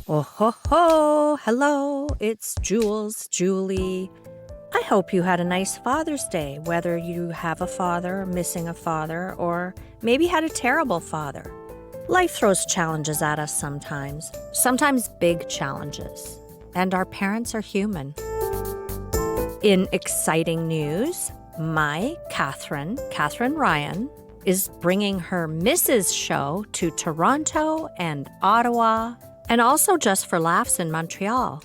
Oh ho ho! Hello, it's Julie. I hope you had a nice Father's Day, whether you have a father, missing a father, or maybe had a terrible father. Life throws challenges at us sometimes big challenges, and our parents are human. In exciting news, my Katherine Ryan, is bringing her Mrs. show to Toronto and Ottawa, and also Just for Laughs in Montreal.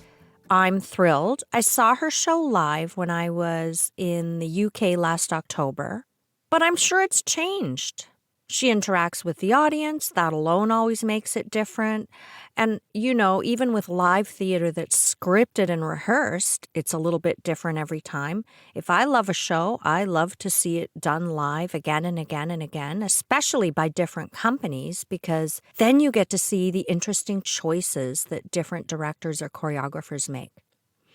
I'm thrilled. I saw her show live when I was in the UK last October, but I'm sure it's changed. She interacts with the audience. That alone always makes it different. And, even with live theater that's scripted and rehearsed, it's a little bit different every time. If I love a show, I love to see it done live again and again and again, especially by different companies, because then you get to see the interesting choices that different directors or choreographers make.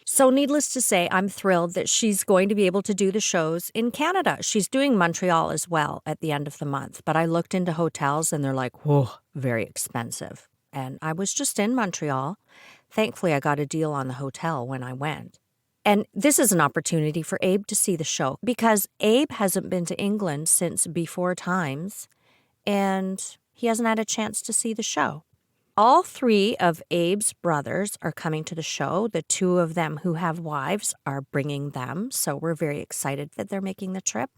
So needless to say, I'm thrilled that she's going to be able to do the shows in Canada. She's doing Montreal as well at the end of the month. But I looked into hotels and they're like, whoa, very expensive. And I was just in Montreal. Thankfully, I got a deal on the hotel when I went. And this is an opportunity for Abe to see the show because Abe hasn't been to England since before times and he hasn't had a chance to see the show. All three of Abe's brothers are coming to the show. The two of them who have wives are bringing them, so we're very excited that they're making the trip.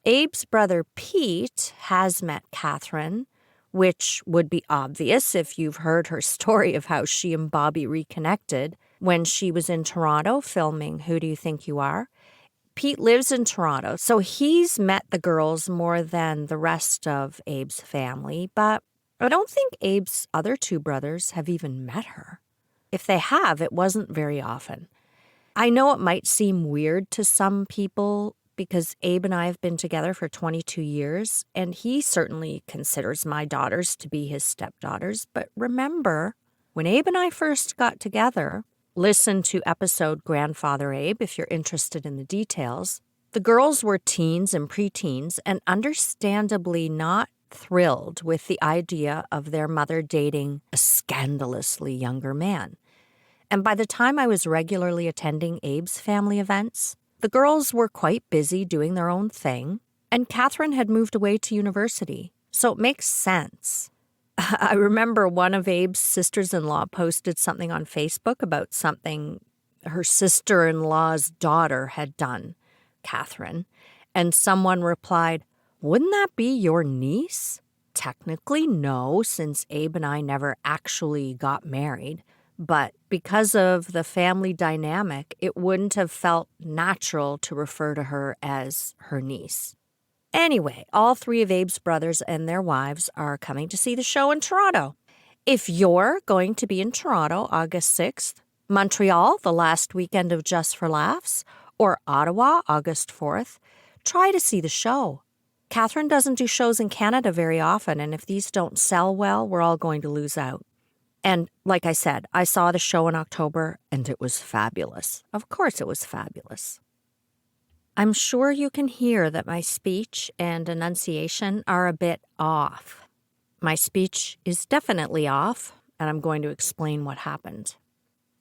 Abe's brother Pete has met Katherine, which would be obvious if you've heard her story of how she and Bobby reconnected when she was in Toronto filming Who Do You Think You Are? Pete lives in Toronto, so he's met the girls more than the rest of Abe's family, but I don't think Abe's other two brothers have even met her. If they have, it wasn't very often. I know it might seem weird to some people because Abe and I have been together for 22 years, and he certainly considers my daughters to be his stepdaughters. But remember, when Abe and I first got together, listen to episode Grandfather Abe if you're interested in the details, the girls were teens and preteens and understandably not thrilled with the idea of their mother dating a scandalously younger man. And by the time I was regularly attending Abe's family events, the girls were quite busy doing their own thing, and Katherine had moved away to university, so it makes sense. I remember one of Abe's sisters-in-law posted something on Facebook about something her sister-in-law's daughter had done, Katherine, and someone replied, "Wouldn't that be your niece?" Technically, no, since Abe and I never actually got married. But because of the family dynamic, it wouldn't have felt natural to refer to her as her niece. Anyway, all three of Abe's brothers and their wives are coming to see the show in Toronto. If you're going to be in Toronto August 6th, Montreal the last weekend of Just for Laughs, or Ottawa August 4th, try to see the show. Katherine doesn't do shows in Canada very often, and if these don't sell well, we're all going to lose out. And like I said, I saw the show in October, and it was fabulous. Of course it was fabulous. I'm sure you can hear that my speech and enunciation are a bit off. My speech is definitely off, and I'm going to explain what happened.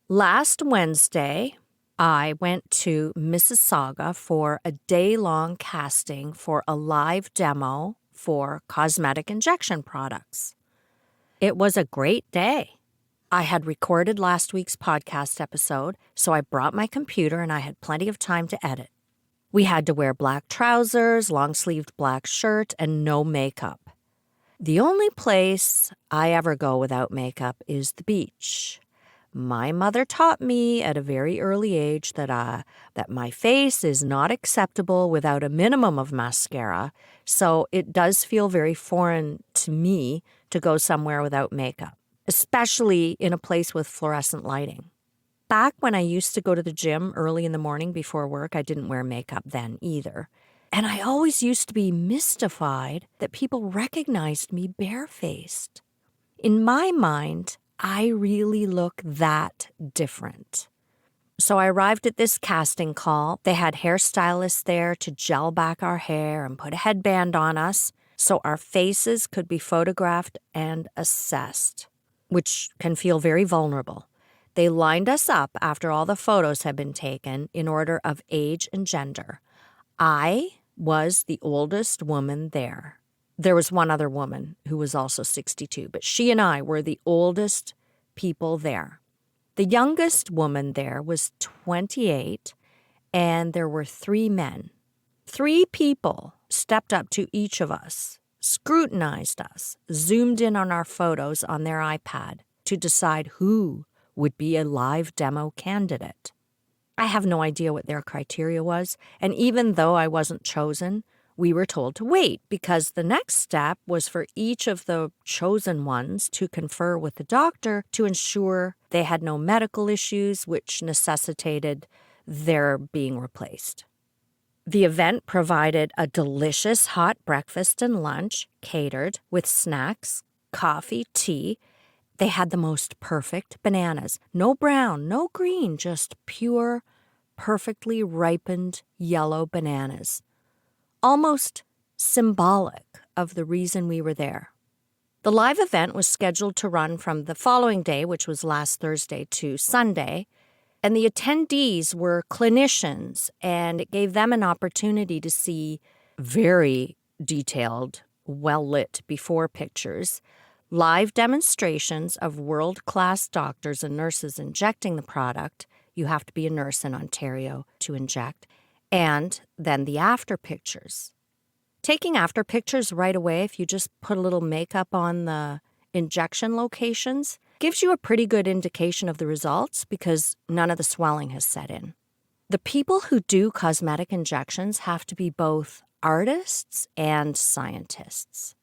Last Wednesday, I went to Mississauga for a day-long casting for a live demo for cosmetic injection products. It was a great day. I had recorded last week's podcast episode, so I brought my computer and I had plenty of time to edit. We had to wear black trousers, long-sleeved black shirt, and no makeup. The only place I ever go without makeup is the beach. My mother taught me at a very early age that my face is not acceptable without a minimum of mascara, so it does feel very foreign to me to go somewhere without makeup, especially in a place with fluorescent lighting. Back when I used to go to the gym early in the morning before work, I didn't wear makeup then either. And I always used to be mystified that people recognized me barefaced. In my mind, I really look that different. So I arrived at this casting call. They had hairstylists there to gel back our hair and put a headband on us so our faces could be photographed and assessed. which can feel very vulnerable. They lined us up after all the photos had been taken in order of age and gender. I was the oldest woman there. There was one other woman who was also 62, but she and I were the oldest people there. The youngest woman there was 28, and there were 3 men. 3 people stepped up to each of us, scrutinized us, zoomed in on our photos on their iPad to decide who would be a live demo candidate. I have no idea what their criteria was, and even though I wasn't chosen, we were told to wait because the next step was for each of the chosen ones to confer with the doctor to ensure they had no medical issues which necessitated their being replaced. The event provided a delicious hot breakfast and lunch, catered with snacks, coffee, tea. They had the most perfect bananas. No brown, no green, just pure, perfectly ripened yellow bananas. Almost symbolic of the reason we were there. The live event was scheduled to run from the following day, which was last Thursday, to Sunday, and the attendees were clinicians, and it gave them an opportunity to see very detailed, well-lit before pictures, live demonstrations of world-class doctors and nurses injecting the product. You have to be a nurse in Ontario to inject. And then the after pictures. Taking after pictures right away, if you just put a little makeup on the injection locations, gives you a pretty good indication of the results because none of the swelling has set in. The people who do cosmetic injections have to be both artists and scientists.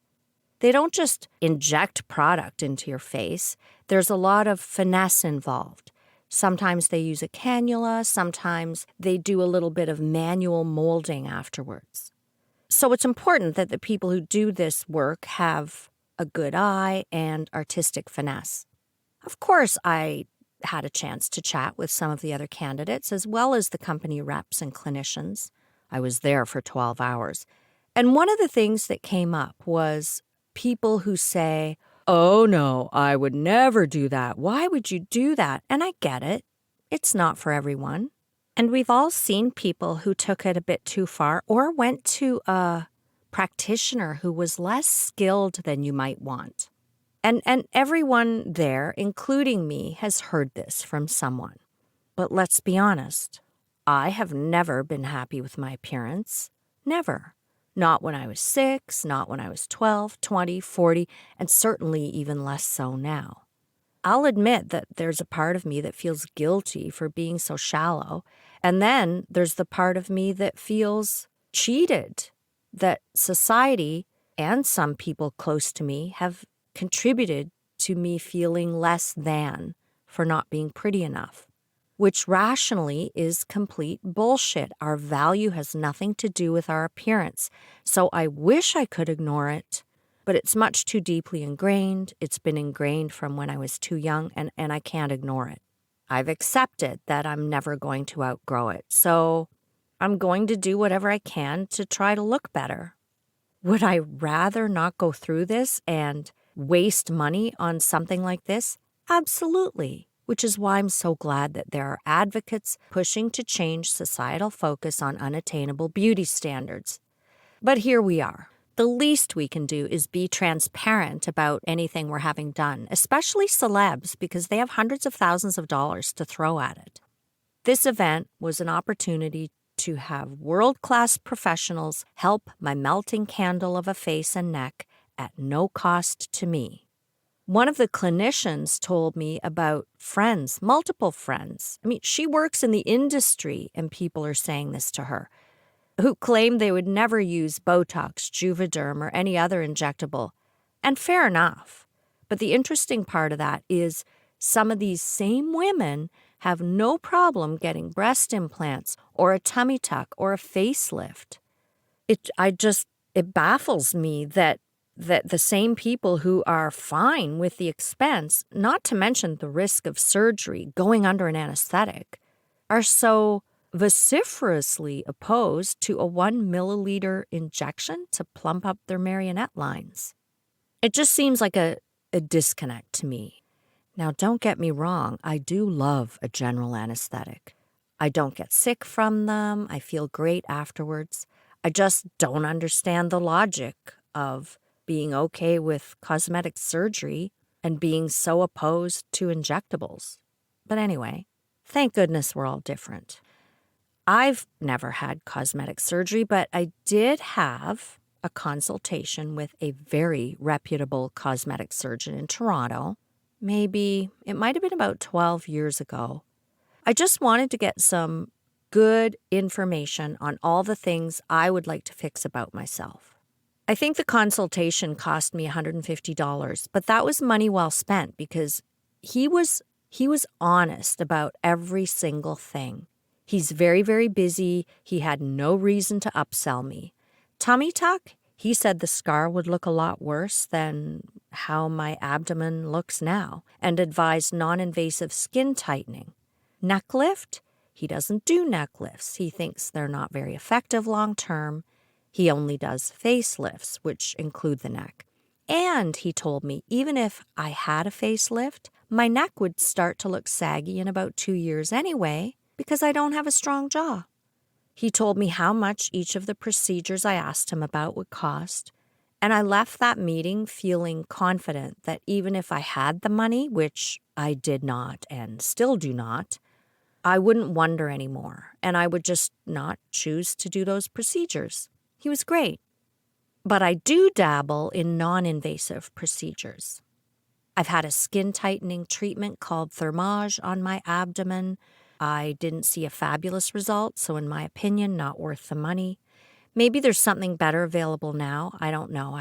They don't just inject product into your face. There's a lot of finesse involved. Sometimes they use a cannula, sometimes they do a little bit of manual molding afterwards. So it's important that the people who do this work have a good eye and artistic finesse. Of course, I had a chance to chat with some of the other candidates as well as the company reps and clinicians. I was there for 12 hours. And one of the things that came up was people who say, "Oh no, I would never do that. Why would you do that?" And I get it. It's not for everyone. And we've all seen people who took it a bit too far or went to a practitioner who was less skilled than you might want. And everyone there, including me, has heard this from someone. But let's be honest. I have never been happy with my appearance. Never. Not when I was 6, not when I was 12, 20, 40, and certainly even less so now. I'll admit that there's a part of me that feels guilty for being so shallow, and then there's the part of me that feels cheated, that society and some people close to me have contributed to me feeling less than for not being pretty enough, which rationally is complete bullshit. Our value has nothing to do with our appearance, so I wish I could ignore it, but it's much too deeply ingrained. It's been ingrained from when I was too young, and I can't ignore it. I've accepted that I'm never going to outgrow it, so I'm going to do whatever I can to try to look better. Would I rather not go through this and waste money on something like this? Absolutely, which is why I'm so glad that there are advocates pushing to change societal focus on unattainable beauty standards. But here we are. The least we can do is be transparent about anything we're having done, especially celebs, because they have hundreds of thousands of dollars to throw at it. This event was an opportunity to have world-class professionals help my melting candle of a face and neck at no cost to me. One of the clinicians told me about friends, multiple friends. I mean, she works in the industry, and people are saying this to her, who claim they would never use Botox, Juvederm, or any other injectable. And fair enough. But the interesting part of that is some of these same women have no problem getting breast implants or a tummy tuck or a facelift. It baffles me that the same people who are fine with the expense, not to mention the risk of surgery, going under an anesthetic, are so vociferously opposed to a 1 milliliter injection to plump up their marionette lines. It just seems like a disconnect to me. Now, don't get me wrong, I do love a general anesthetic. I don't get sick from them. I feel great afterwards. I just don't understand the logic of being okay with cosmetic surgery and being so opposed to injectables. But anyway, thank goodness we're all different. I've never had cosmetic surgery, but I did have a consultation with a very reputable cosmetic surgeon in Toronto. Maybe it might have been about 12 years ago. I just wanted to get some good information on all the things I would like to fix about myself. I think the consultation cost me $150, but that was money well spent because he was honest about every single thing. He's very, very busy. He had no reason to upsell me. Tummy tuck, he said the scar would look a lot worse than how my abdomen looks now and advised non-invasive skin tightening. Neck lift, he doesn't do neck lifts. He thinks they're not very effective long term. He only does facelifts, which include the neck. And he told me even if I had a facelift, my neck would start to look saggy in about 2 years anyway because I don't have a strong jaw. He told me how much each of the procedures I asked him about would cost, and I left that meeting feeling confident that even if I had the money, which I did not and still do not, I wouldn't wonder anymore, and I would just not choose to do those procedures. He was great. But I do dabble in non-invasive procedures. I've had a skin tightening treatment called Thermage on my abdomen. I didn't see a fabulous result, so in my opinion, not worth the money. Maybe there's something better available now. I don't know.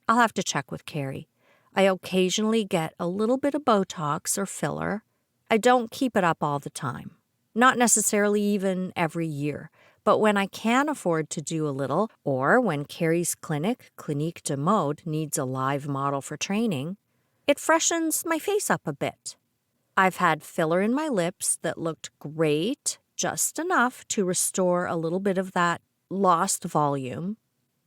I'll have to check with Kerrie. I occasionally get a little bit of Botox or filler. I don't keep it up all the time. Not necessarily even every year. But when I can afford to do a little, or when Kerrie's clinic, Clinique de Mode, needs a live model for training, it freshens my face up a bit. I've had filler in my lips that looked great, just enough to restore a little bit of that lost volume.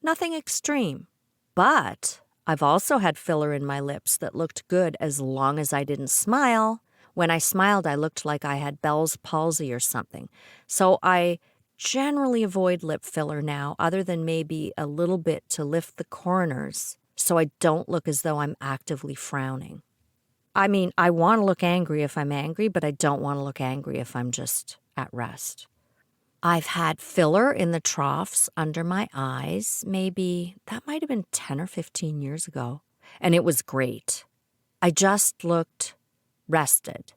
Nothing extreme. But I've also had filler in my lips that looked good as long as I didn't smile. When I smiled, I looked like I had Bell's palsy or something. So I generally avoid lip filler now, other than maybe a little bit to lift the corners so I don't look as though I'm actively frowning. I mean, I want to look angry if I'm angry, but I don't want to look angry if I'm just at rest. I've had filler in the troughs under my eyes. Maybe that might have been 10 or 15 years ago, and it was great. I just looked rested.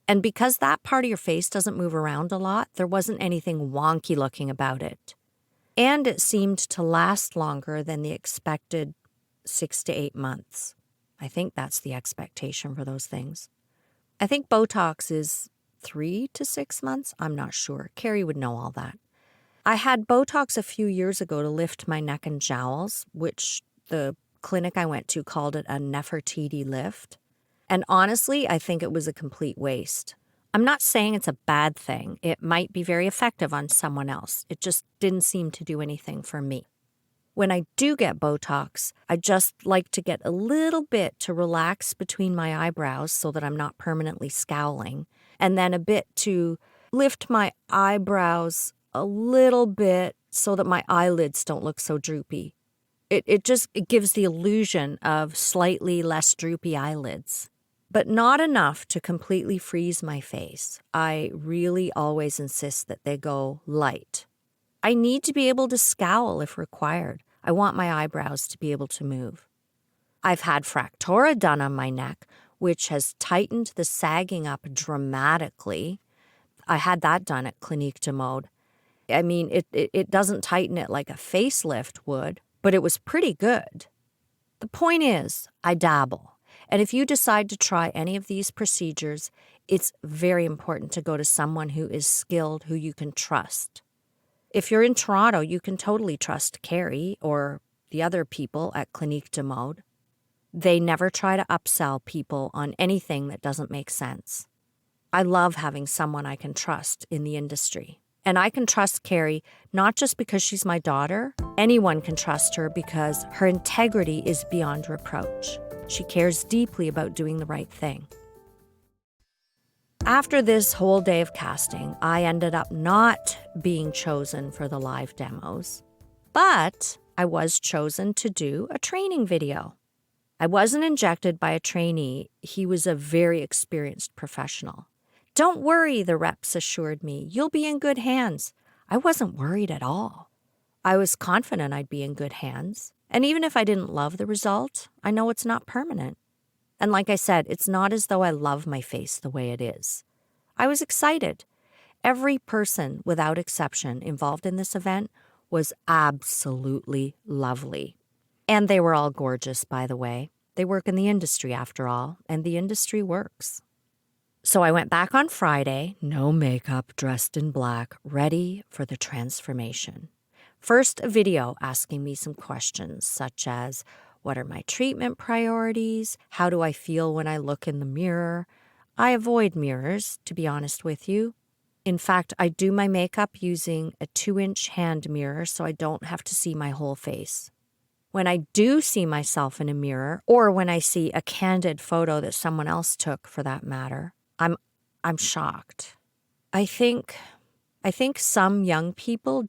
And because that part of your face doesn't move around a lot, there wasn't anything wonky looking about it. And it seemed to last longer than the expected 6 to 8 months. I think that's the expectation for those things. I think Botox is 3 to 6 months. I'm not sure. Kerrie would know all that. I had Botox a few years ago to lift my neck and jowls, which the clinic I went to called it a Nefertiti lift. And honestly, I think it was a complete waste. I'm not saying it's a bad thing. It might be very effective on someone else. It just didn't seem to do anything for me. When I do get Botox, I just like to get a little bit to relax between my eyebrows so that I'm not permanently scowling, and then a bit to lift my eyebrows a little bit so that my eyelids don't look so droopy. It gives the illusion of slightly less droopy eyelids. But not enough to completely freeze my face. I really always insist that they go light. I need to be able to scowl if required. I want my eyebrows to be able to move. I've had Fractora done on my neck, which has tightened the sagging up dramatically. I had that done at Clinique de Mode. I mean, it doesn't tighten it like a facelift would, but it was pretty good. The point is, I dabble. And if you decide to try any of these procedures, it's very important to go to someone who is skilled, who you can trust. If you're in Toronto, you can totally trust Kerrie or the other people at Clinique de Mode. They never try to upsell people on anything that doesn't make sense. I love having someone I can trust in the industry. And I can trust Kerrie not just because she's my daughter. Anyone can trust her because her integrity is beyond reproach. She cares deeply about doing the right thing. After this whole day of casting, I ended up not being chosen for the live demos, but I was chosen to do a training video. I wasn't injected by a trainee. He was a very experienced professional. "Don't worry," the reps assured me. "You'll be in good hands." I wasn't worried at all. I was confident I'd be in good hands. And even if I didn't love the result, I know it's not permanent. And like I said, it's not as though I love my face the way it is. I was excited. Every person, without exception, involved in this event was absolutely lovely. And they were all gorgeous, by the way. They work in the industry, after all, and the industry works. So I went back on Friday, no makeup, dressed in black, ready for the transformation. First, a video asking me some questions, such as, what are my treatment priorities? How do I feel when I look in the mirror? I avoid mirrors, to be honest with you. In fact, I do my makeup using a 2-inch hand mirror so I don't have to see my whole face. When I do see myself in a mirror, or when I see a candid photo that someone else took for that matter, I'm shocked. I think some young people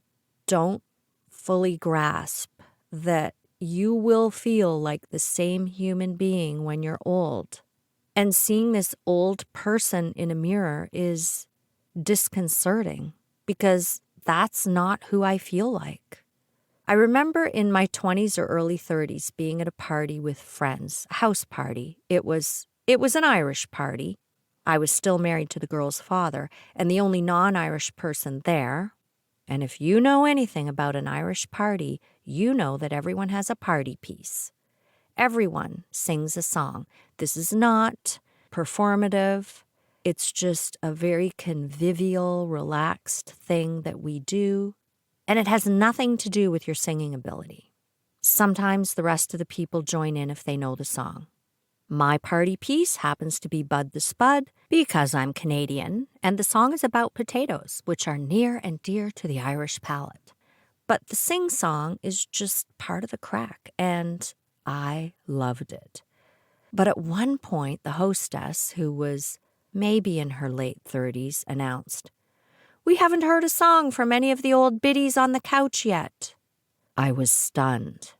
don't fully grasp that you will feel like the same human being when you're old. And seeing this old person in a mirror is disconcerting because that's not who I feel like. I remember in my 20s or early 30s being at a party with friends, a house party. It was an Irish party. I was still married to the girl's father and the only non-Irish person there. And if you know anything about an Irish party, you know that everyone has a party piece. Everyone sings a song. This is not performative. It's just a very convivial, relaxed thing that we do. And it has nothing to do with your singing ability. Sometimes the rest of the people join in if they know the song. My party piece happens to be Bud the Spud because I'm Canadian, and the song is about potatoes, which are near and dear to the Irish palate. But the sing-song is just part of the crack, and I loved it. But at one point, the hostess, who was maybe in her late 30s, announced, "We haven't heard a song from any of the old biddies on the couch yet." I was stunned.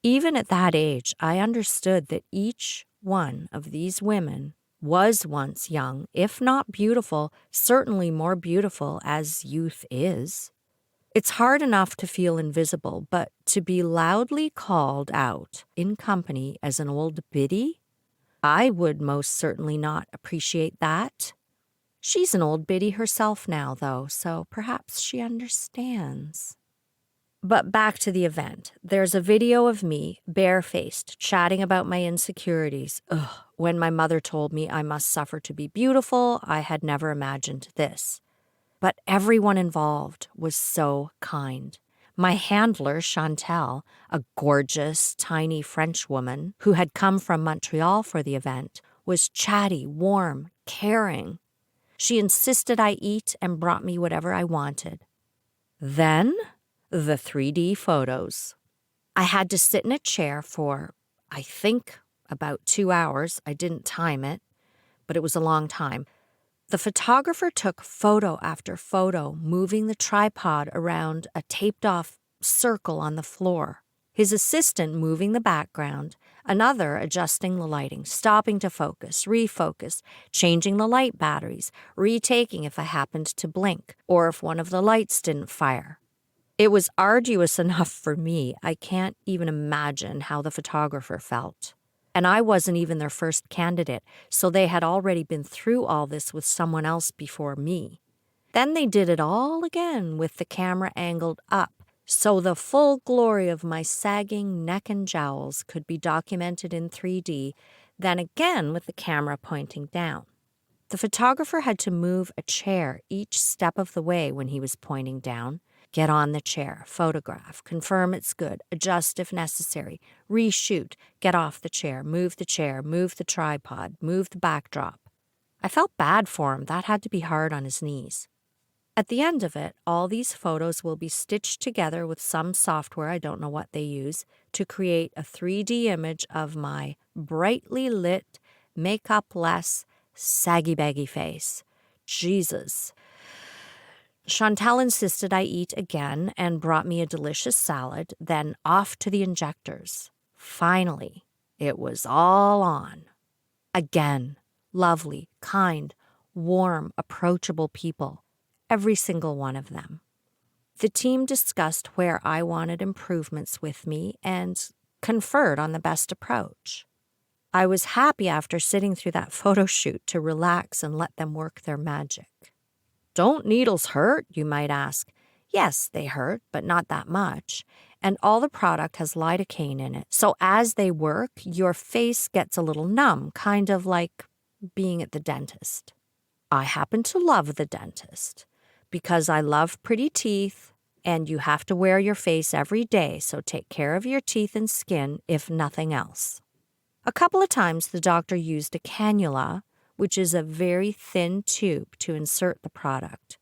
Even at that age, I understood that each one of these women was once young, if not beautiful, certainly more beautiful as youth is. It's hard enough to feel invisible, but to be loudly called out in company as an old biddy, I would most certainly not appreciate that. She's an old biddy herself now, though, so perhaps she understands. But back to the event. There's a video of me, barefaced, chatting about my insecurities. When my mother told me I must suffer to be beautiful, I had never imagined this. But everyone involved was so kind. My handler, Chantel, a gorgeous, tiny French woman who had come from Montreal for the event, was chatty, warm, caring. She insisted I eat and brought me whatever I wanted. Then, the 3D photos. I had to sit in a chair for, I think, about 2 hours. I didn't time it, but it was a long time. The photographer took photo after photo, moving the tripod around a taped-off circle on the floor. His assistant moving the background, another adjusting the lighting, stopping to focus, refocus, changing the light batteries, retaking if I happened to blink, or if one of the lights didn't fire. It was arduous enough for me. I can't even imagine how the photographer felt. And I wasn't even their first candidate, so they had already been through all this with someone else before me. Then they did it all again with the camera angled up, so the full glory of my sagging neck and jowls could be documented in 3D, then again with the camera pointing down. The photographer had to move a chair each step of the way when he was pointing down. Get on the chair, photograph, confirm it's good, adjust if necessary, reshoot, get off the chair, move the tripod, move the backdrop. I felt bad for him. That had to be hard on his knees. At the end of it, all these photos will be stitched together with some software, I don't know what they use, to create a 3D image of my brightly lit, makeup-less, saggy-baggy face, Jesus. Chantal insisted I eat again and brought me a delicious salad, then off to the injectors. Finally, it was all on. Again, lovely, kind, warm, approachable people, every single one of them. The team discussed where I wanted improvements with me and conferred on the best approach. I was happy after sitting through that photo shoot to relax and let them work their magic. Don't needles hurt, you might ask. Yes, they hurt, but not that much. And all the product has lidocaine in it. So as they work, your face gets a little numb, kind of like being at the dentist. I happen to love the dentist because I love pretty teeth, and you have to wear your face every day, so take care of your teeth and skin if nothing else. A couple of times the doctor used a cannula, which is a very thin tube, to insert the product.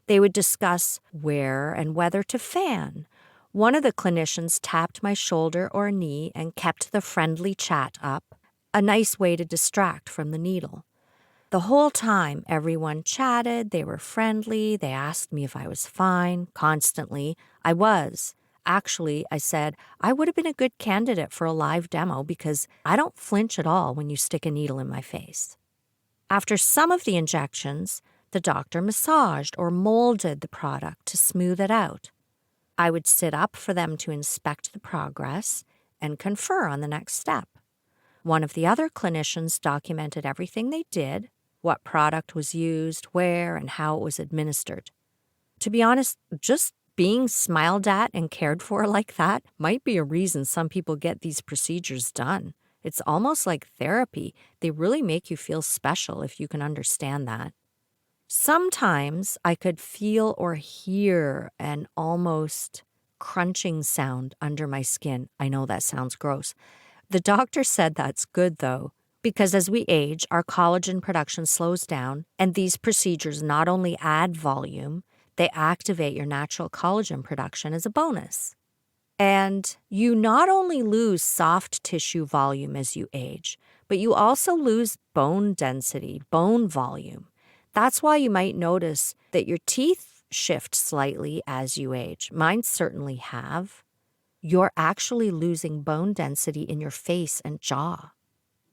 They would discuss where and whether to fan. One of the clinicians tapped my shoulder or knee and kept the friendly chat up, a nice way to distract from the needle. The whole time, everyone chatted, they were friendly, they asked me if I was fine, constantly. I was. Actually, I said, I would have been a good candidate for a live demo because I don't flinch at all when you stick a needle in my face. After some of the injections, the doctor massaged or molded the product to smooth it out. I would sit up for them to inspect the progress and confer on the next step. One of the other clinicians documented everything they did, what product was used, where, and how it was administered. To be honest, just being smiled at and cared for like that might be a reason some people get these procedures done. It's almost like therapy. They really make you feel special if you can understand that. Sometimes I could feel or hear an almost crunching sound under my skin. I know that sounds gross. The doctor said that's good, though, because as we age, our collagen production slows down, and these procedures not only add volume, they activate your natural collagen production as a bonus. And you not only lose soft tissue volume as you age, but you also lose bone density, bone volume. That's why you might notice that your teeth shift slightly as you age. Mine certainly have. You're actually losing bone density in your face and jaw.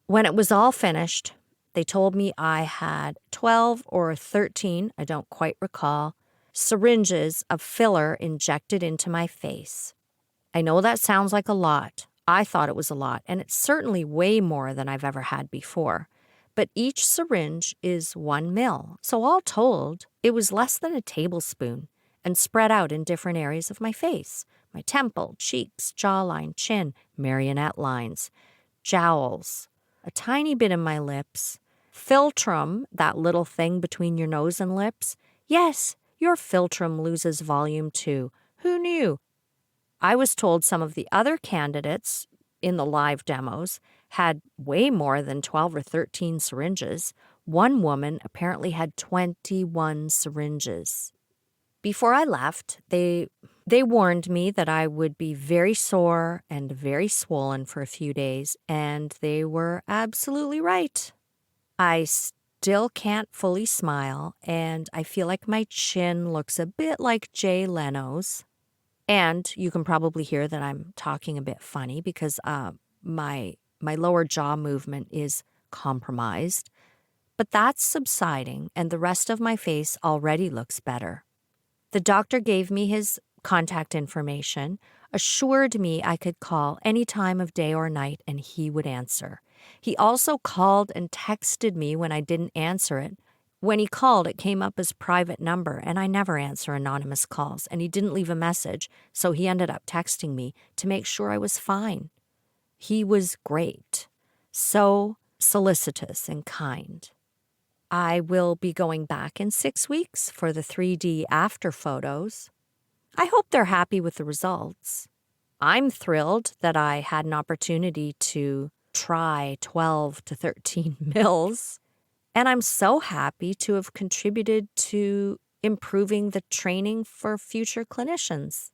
When it was all finished, they told me I had 12 or 13, I don't quite recall, syringes of filler injected into my face. I know that sounds like a lot. I thought it was a lot, and it's certainly way more than I've ever had before. But each syringe is 1 ml, so all told, it was less than a tablespoon and spread out in different areas of my face. My temple, cheeks, jawline, chin, marionette lines, jowls, a tiny bit in my lips, philtrum, that little thing between your nose and lips. Yes, your philtrum loses volume too. Who knew? I was told some of the other candidates in the live demos had way more than 12 or 13 syringes. One woman apparently had 21 syringes. Before I left, they warned me that I would be very sore and very swollen for a few days, and they were absolutely right. I still can't fully smile, and I feel like my chin looks a bit like Jay Leno's. And you can probably hear that I'm talking a bit funny because my lower jaw movement is compromised. But that's subsiding, and the rest of my face already looks better. The doctor gave me his contact information, assured me I could call any time of day or night and he would answer. He also called and texted me when I didn't answer it. When he called, it came up as private number, and I never answer anonymous calls, and he didn't leave a message, so he ended up texting me to make sure I was fine. He was great, so solicitous and kind. I will be going back in 6 weeks for the 3D after photos. I hope they're happy with the results. I'm thrilled that I had an opportunity to try 12 to 13 mils. And I'm so happy to have contributed to improving the training for future clinicians.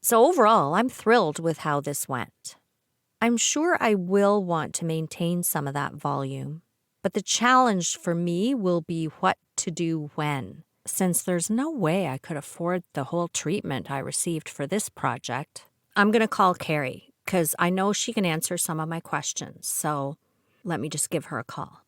So overall, I'm thrilled with how this went. I'm sure I will want to maintain some of that volume, but the challenge for me will be what to do when, since there's no way I could afford the whole treatment I received for this project. I'm going to call Kerrie because I know she can answer some of my questions. So let me just give her a call.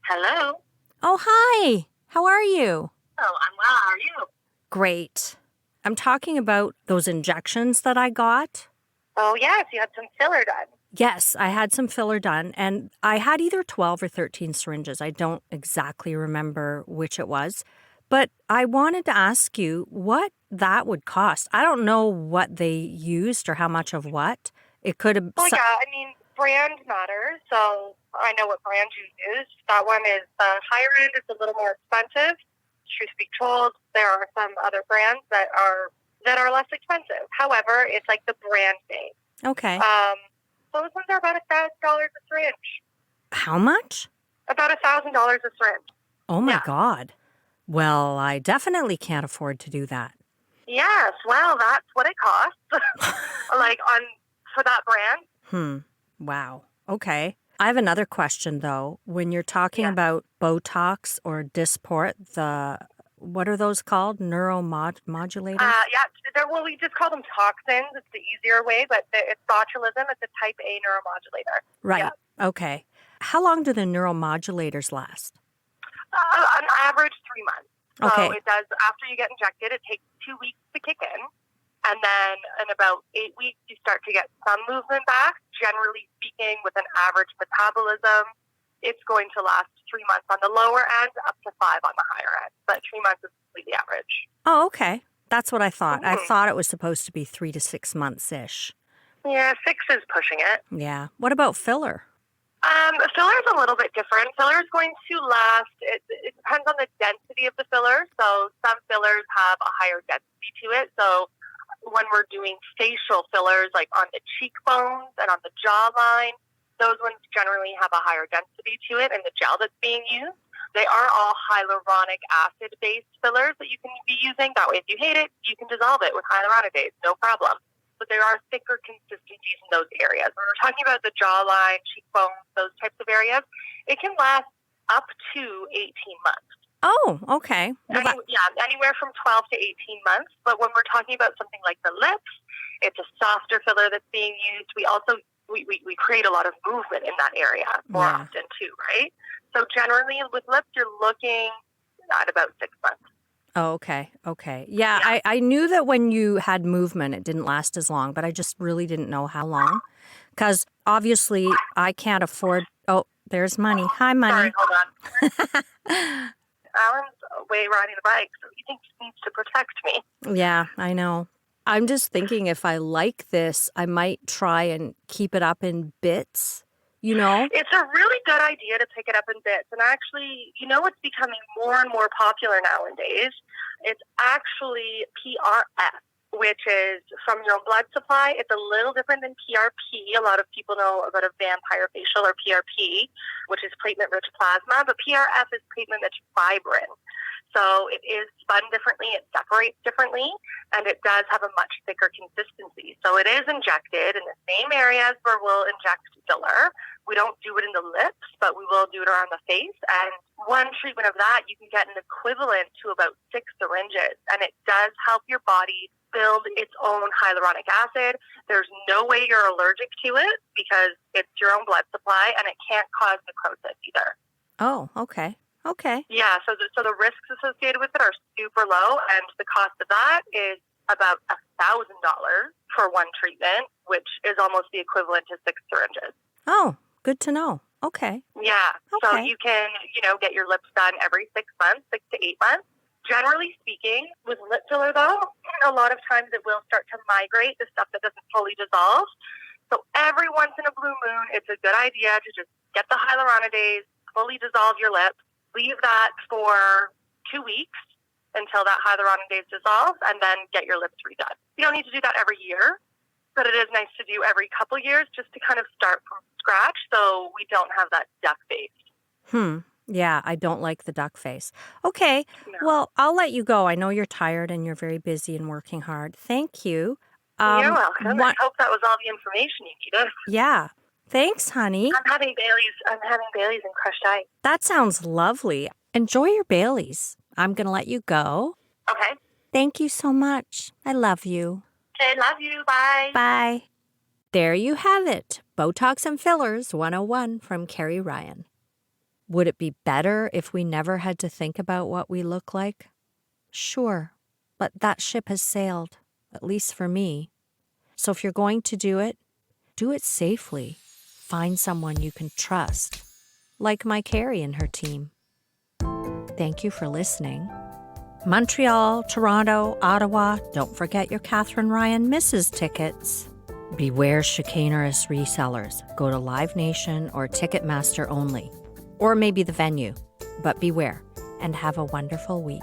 Hello. Oh, hi. How are you? Oh, I'm well. How are you? Great. I'm talking about those injections that I got. Oh, yes. You had some filler done. Yes, I had some filler done, and I had either 12 or 13 syringes. I don't exactly remember which it was, but I wanted to ask you what that would cost. I don't know what they used or how much of what. It could have... Well, yeah, I mean, brand matters, so I know what brand you used. That one is the higher end. It's a little more expensive. Truth be told, there are some other brands that are less expensive. However, it's like the brand name. Okay. Those ones are about $1,000 a syringe. How much? About $1,000 a syringe. Oh, my God. Well, I definitely can't afford to do that. Yes, well, that's what it costs. For that brand. Wow. Okay. I have another question, though. When you're talking about Botox or Dysport, what are those called? Neuromodulators? Well, we just call them toxins. It's the easier way, but it's botulism. It's a type A neuromodulator. Right. Yeah. Okay. How long do the neuromodulators last? On average, 3 months. Okay. So it does, after you get injected, it takes 2 weeks to kick in. And then in about 8 weeks, you start to get some movement back. Generally speaking, with an average metabolism, it's going to last 3 months on the lower end, up to 5 on the higher end. But 3 months is completely average. Oh, okay. That's what I thought. I thought it was supposed to be 3 to 6 months-ish. Yeah, 6 is pushing it. Yeah. What about filler? Filler is a little bit different. Filler is going to last, it depends on the density of the filler. So some fillers have a higher density to it. So when we're doing facial fillers, like on the cheekbones and on the jawline, those ones generally have a higher density to it in the gel that's being used. They are all hyaluronic acid-based fillers that you can be using. That way, if you hate it, you can dissolve it with hyaluronidase, no problem. But there are thicker consistencies in those areas. When we're talking about the jawline, cheekbones, those types of areas, it can last up to 18 months. Oh, okay. Well, anywhere from 12 to 18 months. But when we're talking about something like the lips, it's a softer filler that's being used. We also we create a lot of movement in that area more often too, right? So generally with lips, you're looking at about 6 months. Oh, okay. Okay. Yeah, I knew that when you had movement, it didn't last as long, but I just really didn't know how long. Because obviously I can't afford... Oh, there's money. Hi, money. Sorry, hold on. Alan's away riding the bike, so he thinks he needs to protect me. Yeah, I know. I'm just thinking if I like this, I might try and keep it up in bits, you know? It's a really good idea to pick it up in bits. And actually, what's becoming more and more popular nowadays? It's actually PRF, which is from your own blood supply. It's a little different than PRP. A lot of people know about a vampire facial or PRP, which is platelet-rich plasma. But PRF is platelet-rich fibrin. So it is spun differently, it separates differently, and it does have a much thicker consistency. So it is injected in the same areas where we'll inject filler. We don't do it in the lips, but we will do it around the face. And one treatment of that, you can get an equivalent to about 6 syringes. And it does help your body build its own hyaluronic acid. There's no way you're allergic to it because it's your own blood supply, and it can't cause necrosis either. Oh, okay. Okay. Yeah, so the risks associated with it are super low, and the cost of that is about $1,000 for one treatment, which is almost the equivalent to 6 syringes. Oh, good to know. Okay. Yeah, okay. So you can, get your lips done every 6 months, 6 to 8 months. Generally speaking, with lip filler, though, a lot of times it will start to migrate, the stuff that doesn't fully dissolve. So every once in a blue moon, it's a good idea to just get the hyaluronidase, fully dissolve your lips, leave that for 2 weeks until that hyaluronidase dissolves, and then get your lips redone. You don't need to do that every year, but it is nice to do every couple years just to kind of start from scratch so we don't have that duck face. Yeah, I don't like the duck face. Okay, No. Well, I'll let you go. I know you're tired and you're very busy and working hard. Thank you. You're welcome. I hope that was all the information you needed. Yeah. Thanks, honey. I'm having Bailey's. I'm having Bailey's and crushed ice. That sounds lovely. Enjoy your Baileys. I'm going to let you go. Okay. Thank you so much. I love you. Okay, love you. Bye. Bye. There you have it. Botox and Fillers 101 from Kerrie Ryan. Would it be better if we never had to think about what we look like? Sure, but that ship has sailed, at least for me. So if you're going to do it safely. Find someone you can trust, like my Kerrie and her team. Thank you for listening. Montreal, Toronto, Ottawa, don't forget your Katherine Ryan Mrs. tickets. Beware chicanerous resellers. Go to Live Nation or Ticketmaster only. Or maybe the venue. But beware, and have a wonderful week.